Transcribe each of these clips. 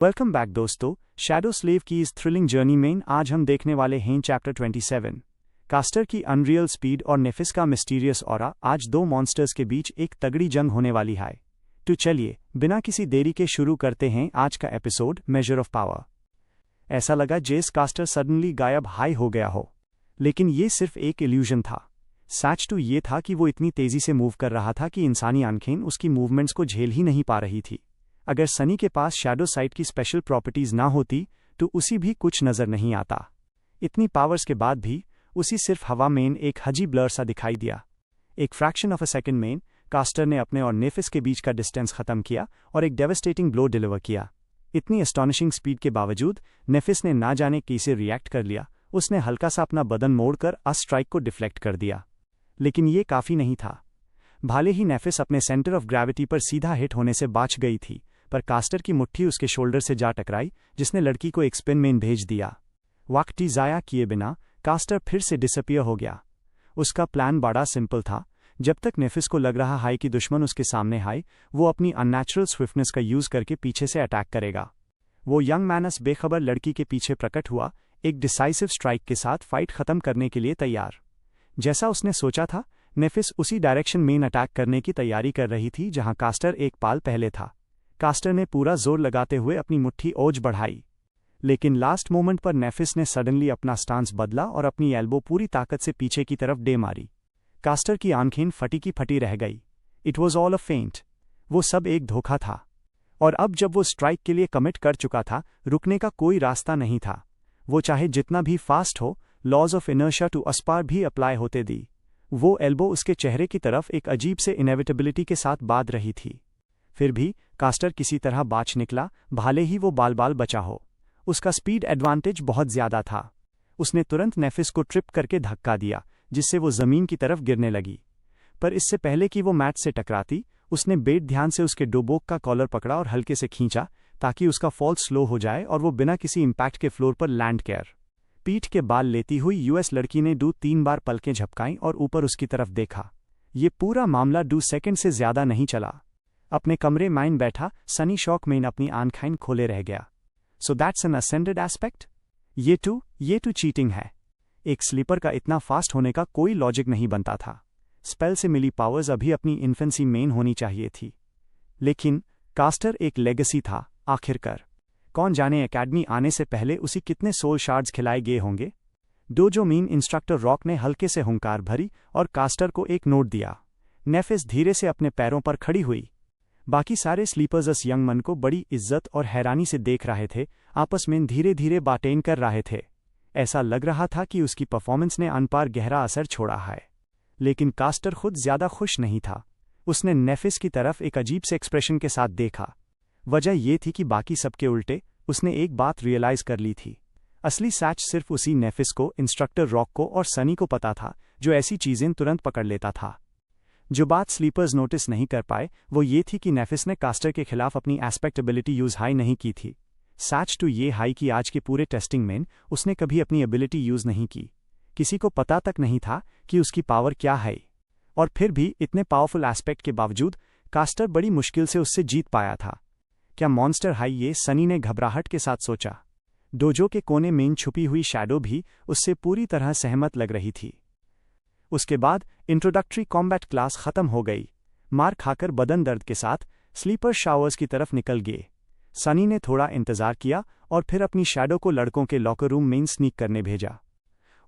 Welcome back दोस्तों, shadow slave की इस थ्रिलिंग जर्नी में आज हम देखने वाले हैं चैप्टर 27। कास्टर की अनरियल स्पीड और नेफिस का मिस्टीरियस ऑरा। आज दो मॉन्स्टर्स के बीच एक तगड़ी जंग होने वाली है। तो चलिए बिना किसी देरी के शुरू करते हैं आज का एपिसोड मेजर ऑफ पावर। ऐसा लगा जेस कास्टर सडनली गायब हाई हो गया हो, लेकिन ये सिर्फ एक इल्यूजन था। सच तो ये था कि वो इतनी तेजी से मूव कर रहा था कि इंसानी आंखें उसकी मूवमेंट्स को झेल ही नहीं पा रही थी। अगर सनी के पास शैडो साइट की स्पेशल प्रॉपर्टीज ना होती तो उसी भी कुछ नजर नहीं आता। इतनी पावर्स के बाद भी उसी सिर्फ हवा में एक हजी ब्लर सा दिखाई दिया। एक फ्रैक्शन ऑफ अ सेकंड में कास्टर ने अपने और नेफिस के बीच का डिस्टेंस खत्म किया और एक डेवास्टेटिंग ब्लो डिलीवर किया। इतनी एस्टॉनिशिंग स्पीड के बावजूद नेफिस ने ना जाने कैसे रिएक्ट कर लिया। उसने हल्का सा अपना बदन मोड़कर स्ट्राइक को डिफ्लेक्ट कर दिया, लेकिन ये काफी नहीं था। भले ही नेफिस अपने सेंटर ऑफ ग्रेविटी पर सीधा हिट होने से बच गई थी, पर कास्टर की मुट्ठी उसके शोल्डर से जा टकराई, जिसने लड़की को एक स्पिन में भेज दिया। वक्त जाया किए बिना कास्टर फिर से डिसअपियर हो गया। उसका प्लान बड़ा सिंपल था। जब तक नेफिस को लग रहा है कि दुश्मन उसके सामने है, वो अपनी अननेचुरल स्विफ्टनेस का यूज करके पीछे से अटैक करेगा। वो यंग मैनस बेखबर लड़की के पीछे प्रकट हुआ, एक डिसाइसिव स्ट्राइक के साथ फाइट खत्म करने के लिए तैयार। जैसा उसने सोचा था, नेफिस उसी डायरेक्शन में अटैक करने की तैयारी कर रही थी जहां कास्टर एक पाल पहले था। कास्टर ने पूरा जोर लगाते हुए अपनी मुट्ठी ओज बढ़ाई, लेकिन लास्ट मोमेंट पर नेफिस ने सडनली अपना स्टांस बदला और अपनी एल्बो पूरी ताकत से पीछे की तरफ डे मारी। कास्टर की आंखें फटी की फटी रह गई। इट वॉज ऑल अ फेंट। वो सब एक धोखा था, और अब जब वो स्ट्राइक के लिए कमिट कर चुका था, रुकने का कोई रास्ता नहीं था। वो चाहे जितना भी फास्ट हो, लॉज ऑफ इनर्शिया टू अस्पार भी अप्लाई होते दी। वो एल्बो उसके चेहरे की तरफ एक अजीब से इनेविटेबिलिटी के साथ बांध रही थी। फिर भी कास्टर किसी तरह बाच निकला, भले ही वो बाल बाल बचा हो। उसका स्पीड एडवांटेज बहुत ज्यादा था। उसने तुरंत नेफिस को ट्रिप करके धक्का दिया, जिससे वो जमीन की तरफ गिरने लगी। पर इससे पहले कि वो मैट से टकराती, उसने बेड ध्यान से उसके डोबोक का कॉलर पकड़ा और हल्के से खींचा, ताकि उसका फॉल स्लो हो जाए और वो बिना किसी इम्पैक्ट के फ्लोर पर लैंड कर। पीठ के बाल लेती हुई यूएस लड़की ने 2-3 बार पलकें झपकाईं और ऊपर उसकी तरफ देखा। ये पूरा मामला 2 सेकंड से ज्यादा नहीं चला। अपने कमरे में बैठा सनी शॉक में अपनी आंखें खोले रह गया। So that's an ascended aspect. ये टू चीटिंग है। एक स्लीपर का इतना फास्ट होने का कोई लॉजिक नहीं बनता था। स्पेल से मिली पावर्स अभी अपनी इन्फेंसी में होनी चाहिए थी। लेकिन कास्टर एक लेगेसी था आखिरकार। कौन जाने एकेडमी आने से पहले उसी कितने सोल शार्ड्स खिलाए गए होंगे। डोजो मीन इंस्ट्रक्टर रॉक ने हल्के से हुंकार भरी और कास्टर को एक नोट दिया। नेफिस धीरे से अपने पैरों पर खड़ी हुई। बाकी सारे स्लीपर्स इस यंग मन को बड़ी इज्जत और हैरानी से देख रहे थे, आपस में धीरे धीरे बातें कर रहे थे। ऐसा लग रहा था कि उसकी परफॉर्मेंस ने अनपार गहरा असर छोड़ा है। लेकिन कास्टर खुद ज्यादा खुश नहीं था। उसने नेफिस की तरफ एक अजीब से एक्सप्रेशन के साथ देखा। वजह यह थी कि बाकी सबके उल्टे उसने एक बात रियलाइज कर ली थी। असली सच सिर्फ उसी नेफिस को, इंस्ट्रक्टर रॉक को और सनी को पता था, जो ऐसी चीजें तुरंत पकड़ लेता था। जो बात स्लीपर्स नोटिस नहीं कर पाए वो ये थी कि नेफिस ने कास्टर के खिलाफ अपनी एस्पेक्ट एबिलिटी यूज हाई नहीं की थी। सच तो ये हाई कि आज के पूरे टेस्टिंग में उसने कभी अपनी एबिलिटी यूज नहीं की। किसी को पता तक नहीं था कि उसकी पावर क्या है। और फिर भी इतने पावरफुल एस्पेक्ट के बावजूद कास्टर बड़ी मुश्किल से उससे जीत पाया था। क्या मॉन्स्टर हाई ये? सनी ने घबराहट के साथ सोचा। डोजो के कोने में छुपी हुई शैडो भी उससे पूरी तरह सहमत लग रही थी। उसके बाद इंट्रोडक्टरी कॉम्बैट क्लास खत्म हो गई। मार खाकर बदन दर्द के साथ स्लीपर शावर्स की तरफ निकल गए। सनी ने थोड़ा इंतजार किया और फिर अपनी शैडो को लड़कों के लॉकर रूम में स्नीक करने भेजा।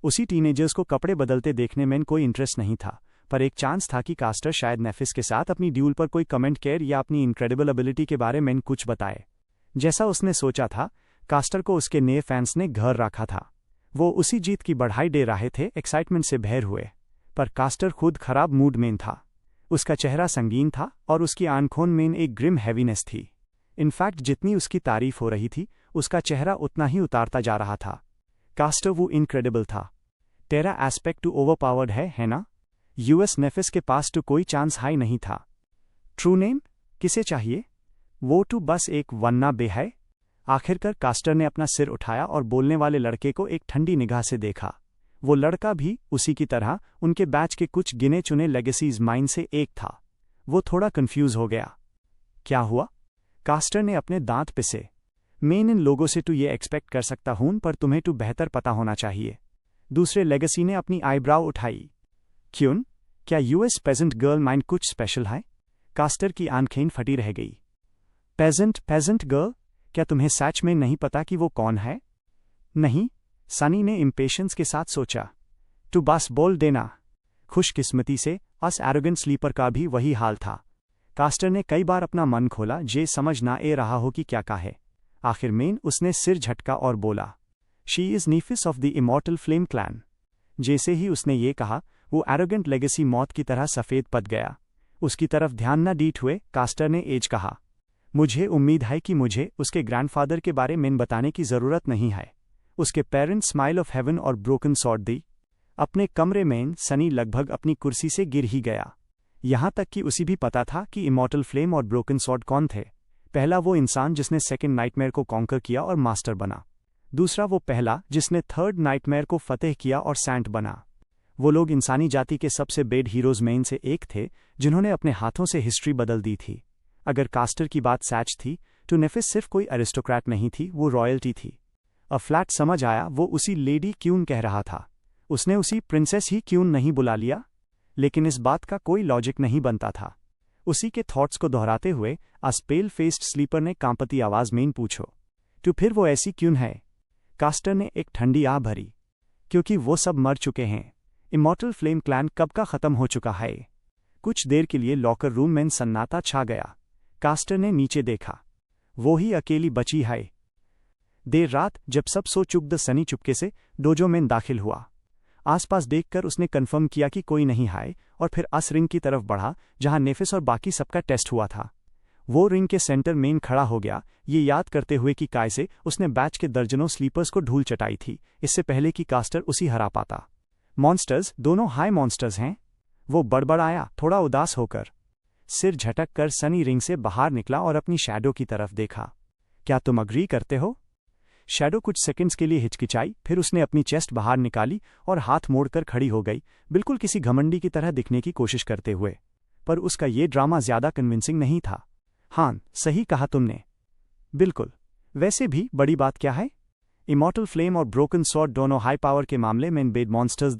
उसी टीनेजर्स को कपड़े बदलते देखने में कोई इंटरेस्ट नहीं था, पर एक चांस था कि कास्टर शायद नेफिस के साथ अपनी ड्यूल पर कोई कमेंट केयर या अपनी इनक्रेडिबल एबिलिटी के बारे में कुछ बताए। जैसा उसने सोचा था, कास्टर को उसके नए फैंस ने घर रखा था। वो उसी जीत की बढ़ाई दे रहे थे, एक्साइटमेंट से भर हुए। पर कास्टर खुद खराब मूड में था। उसका चेहरा संगीन था और उसकी आंखों में एक ग्रिम हैवीनेस थी। इनफैक्ट जितनी उसकी तारीफ हो रही थी, उसका चेहरा उतना ही उतारता जा रहा था। कास्टर वो इनक्रेडिबल था। तेरा एस्पेक्ट टू ओवरपावर्ड है ना? यूएस नेफिस के पास तो कोई चांस हाई नहीं था। ट्रू नेम किसे चाहिए? वो तो बस एक वन्ना बे है। आखिरकार कास्टर ने अपना सिर उठाया और बोलने वाले लड़के को एक ठंडी निगाह से देखा। वो लड़का भी उसी की तरह उनके बैच के कुछ गिने चुने लेगेसीज माइंड से एक था। वो थोड़ा कंफ्यूज हो गया। क्या हुआ? कास्टर ने अपने दांत पिसे। मेन इन लोगों से तो ये एक्सपेक्ट कर सकता हूं, पर तुम्हें तो बेहतर पता होना चाहिए। दूसरे लेगेसी ने अपनी आईब्राउ उठाई। क्यों? क्या यूएस पेजेंट गर्ल माइंड कुछ स्पेशल है? कास्टर की आंखें फटी रह गई। Pageant girl? क्या तुम्हें सच में नहीं पता कि वो कौन है? नहीं, सनी ने इम्पेशंस के साथ सोचा। तू बस बोल देना। खुशकिस्मती से अस एरोगेंट स्लीपर का भी वही हाल था। कास्टर ने कई बार अपना मन खोला, जे समझ ना ए रहा हो कि क्या कहे। आखिर में उसने सिर झटका और बोला, she is Nephis of the Immortal Flame Clan. जैसे ही उसने ये कहा, वो एरोगेंट लेगेसी मौत की तरह सफ़ेद पद गया। उसकी तरफ ध्यान न डीट हुए कास्टर ने एज कहा, मुझे उम्मीद है कि मुझे उसके ग्रैंडफादर के बारे में बताने की ज़रूरत नहीं है। उसके पेरेंट्स स्माइल ऑफ हेवन और ब्रोकन सॉर्ड दी। अपने कमरे में सनी लगभग अपनी कुर्सी से गिर ही गया। यहाँ तक कि उसी भी पता था कि इमॉर्टल फ्लेम और ब्रोकन सॉर्ड कौन थे। पहला वो इंसान जिसने सेकंड नाइटमेयर को कॉन्कर किया और मास्टर बना। दूसरा वो पहला जिसने थर्ड नाइटमेयर को फतेह किया और सैंट बना। वो लोग इंसानी जाति के सबसे बेड हीरोज में से एक थे, जिन्होंने अपने हाथों से हिस्ट्री बदल दी थी। अगर कास्टर की बात सच थी तो नेफिस सिर्फ कोई एरिस्टोक्रेट नहीं थी, वो रॉयल्टी थी। अ फ्लैट समझ आया वो उसी लेडी क्यून कह रहा था। उसने उसी प्रिंसेस ही क्यून नहीं बुला लिया? लेकिन इस बात का कोई लॉजिक नहीं बनता था। उसी के थॉट्स को दोहराते हुए पेल फेस्ड स्लीपर ने कांपती आवाज में पूछो, तो फिर वो ऐसी क्यून है? कास्टर ने एक ठंडी आह भरी। क्योंकि वो सब मर चुके हैं। इमॉर्टल फ्लेम क्लैन कब का खत्म हो चुका है। कुछ देर के लिए लॉकर रूम में सन्नाटा छा गया। कास्टर ने नीचे देखा। वो ही अकेली बची है। देर रात जब सब सो चुक सनी चुपके से डोजो में दाखिल हुआ। आसपास देखकर उसने कन्फर्म किया कि कोई नहीं है और फिर रिंग की तरफ बढ़ा, जहां नेफिस और बाकी सबका टेस्ट हुआ था। वो रिंग के सेंटर में खड़ा हो गया, ये याद करते हुए कि कैसे उसने बैच के दर्जनों स्लीपर्स को धूल चटाई थी इससे पहले कि कास्टर उसी हरा पाता। मॉन्स्टर्स, दोनों हाई मॉन्स्टर्स हैं। वो बड़बड़ाया, थोड़ा उदास होकर। सिर झटक कर सनी रिंग से बाहर निकला और अपनी शैडो की तरफ देखा। क्या तुम अग्री करते हो? शैडो कुछ सेकंड्स के लिए हिचकिचाई, फिर उसने अपनी चेस्ट बाहर निकाली और हाथ मोड़कर खड़ी हो गई, बिल्कुल किसी घमंडी की तरह दिखने की कोशिश करते हुए। पर उसका ये ड्रामा ज्यादा कन्विंसिंग नहीं था। हाँ, सही कहा तुमने। बिल्कुल। वैसे भी बड़ी बात क्या है? इमॉर्टल फ्लेम और ब्रोकन सॉर्ड दोनों हाई पावर के मामले में बेड मॉन्स्टर्स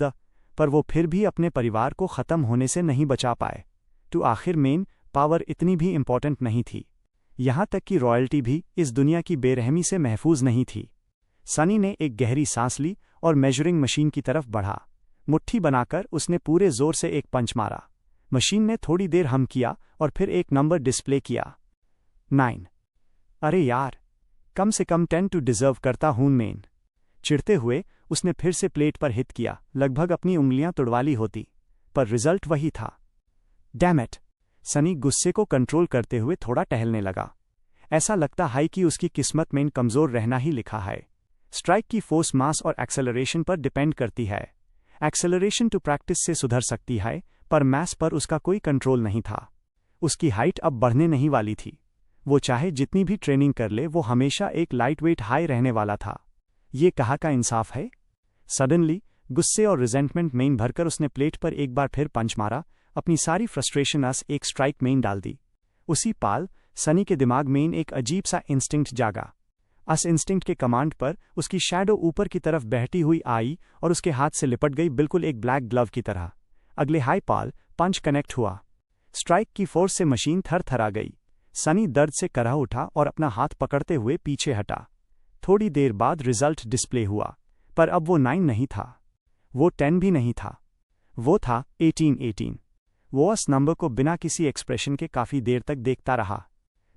पर वो फिर भी अपने परिवार को ख़त्म होने से नहीं बचा पाए। तो आखिर मेन पावर इतनी भी इम्पॉर्टेंट नहीं थी। यहाँ तक कि रॉयल्टी भी इस दुनिया की बेरहमी से महफूज नहीं थी। सनी ने एक गहरी सांस ली और मेजरिंग मशीन की तरफ बढ़ा। मुट्ठी बनाकर उसने पूरे जोर से एक पंच मारा। मशीन ने थोड़ी देर हम किया और फिर एक नंबर डिस्प्ले किया, 9। अरे यार, कम से कम 10 टू डिजर्व करता हूं मेन। चिढ़ते हुए उसने फिर से प्लेट पर हिट किया, लगभग अपनी उंगलियां तुड़वा ली होती, पर रिजल्ट वही था। Damn it. सनी गुस्से को कंट्रोल करते हुए थोड़ा टहलने लगा। ऐसा लगता है कि उसकी किस्मत में कमज़ोर रहना ही लिखा है। स्ट्राइक की फोर्स मास और एक्सेलरेशन पर डिपेंड करती है। एक्सेलरेशन टू प्रैक्टिस से सुधर सकती है, पर मास पर उसका कोई कंट्रोल नहीं था। उसकी हाइट अब बढ़ने नहीं वाली थी। वो चाहे जितनी भी ट्रेनिंग कर ले, वो हमेशा एक लाइट वेट हाई रहने वाला था। ये कहाँ का इंसाफ है? सडनली गुस्से और रिजेंटमेंट में भरकर उसने प्लेट पर एक बार फिर पंच मारा, अपनी सारी फ्रस्ट्रेशन एक स्ट्राइक में डाल दी। उसी पाल सनी के दिमाग में एक अजीब सा इंस्टिंक्ट जागा। इंस्टिंक्ट के कमांड पर उसकी शैडो ऊपर की तरफ बहती हुई आई और उसके हाथ से लिपट गई, बिल्कुल एक ब्लैक ग्लव की तरह। अगले हाई पाल पंच कनेक्ट हुआ। स्ट्राइक की फोर्स से मशीन थर थरा गई। सनी दर्द से करह उठा और अपना हाथ पकड़ते हुए पीछे हटा। थोड़ी देर बाद रिजल्ट डिस्प्ले हुआ, पर अब वो 9 नहीं था, वो 10 भी नहीं था, वो था 18। वो उस नंबर को बिना किसी एक्सप्रेशन के काफी देर तक देखता रहा।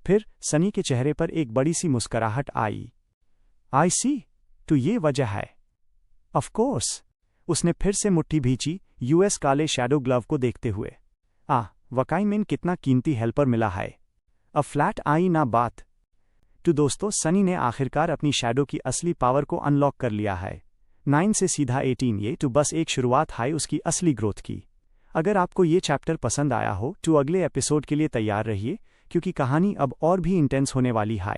फिर सनी के चेहरे पर एक बड़ी सी मुस्कुराहट आई। आई सी, तो ये वजह है। Of course. उसने फिर से मुट्ठी भींची, यूएस काले शैडो ग्लव को देखते हुए। वकाई में कितना कीमती हेल्पर मिला है। अब फ्लैट आई ना बात। तो दोस्तों, सनी ने आखिरकार अपनी शैडो की असली पावर को अनलॉक कर लिया है। 9 से सीधा 18, ये तो बस एक शुरुआत है उसकी असली ग्रोथ की। अगर आपको ये चैप्टर पसंद आया हो तो अगले एपिसोड के लिए तैयार रहिए, क्योंकि कहानी अब और भी इंटेंस होने वाली है।